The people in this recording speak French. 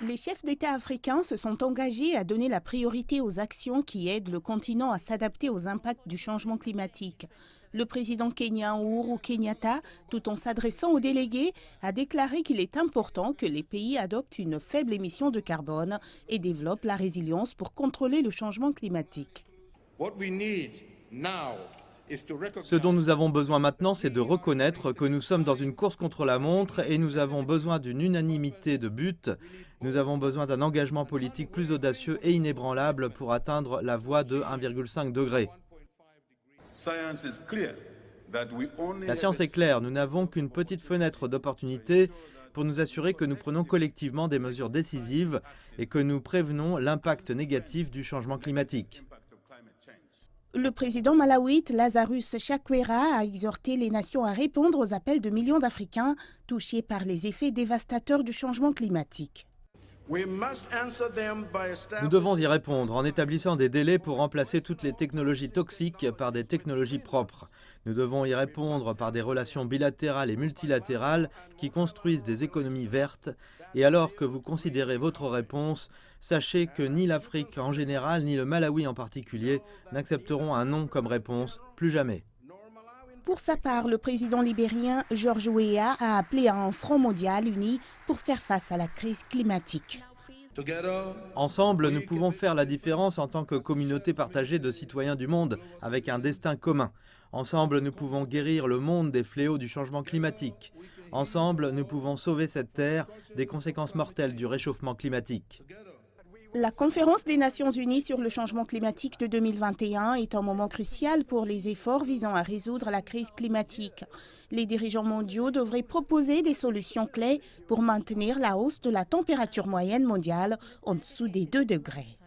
Les chefs d'État africains se sont engagés à donner la priorité aux actions qui aident le continent à s'adapter aux impacts du changement climatique. Le président kenyan Uhuru Kenyatta, tout en s'adressant aux délégués, a déclaré qu'il est important que les pays adoptent une faible émission de carbone et développent la résilience pour contrôler le changement climatique. Ce dont nous avons besoin maintenant, c'est de reconnaître que nous sommes dans une course contre la montre et nous avons besoin d'une unanimité de but. Nous avons besoin d'un engagement politique plus audacieux et inébranlable pour atteindre la voie de 1,5 degré. La science est claire, nous n'avons qu'une petite fenêtre d'opportunité pour nous assurer que nous prenons collectivement des mesures décisives et que nous prévenons l'impact négatif du changement climatique. Le président malawite Lazarus Chakwera a exhorté les nations à répondre aux appels de millions d'Africains touchés par les effets dévastateurs du changement climatique. Nous devons y répondre en établissant des délais pour remplacer toutes les technologies toxiques par des technologies propres. Nous devons y répondre par des relations bilatérales et multilatérales qui construisent des économies vertes. Et alors que vous considérez votre réponse, sachez que ni l'Afrique en général, ni le Malawi en particulier n'accepteront un non comme réponse, plus jamais. Pour sa part, le président libérien George Weah a appelé à un front mondial uni pour faire face à la crise climatique. Ensemble, nous pouvons faire la différence en tant que communauté partagée de citoyens du monde avec un destin commun. Ensemble, nous pouvons guérir le monde des fléaux du changement climatique. Ensemble, nous pouvons sauver cette terre des conséquences mortelles du réchauffement climatique. La conférence des Nations Unies sur le changement climatique de 2021 est un moment crucial pour les efforts visant à résoudre la crise climatique. Les dirigeants mondiaux devraient proposer des solutions clés pour maintenir la hausse de la température moyenne mondiale en dessous des 2 degrés.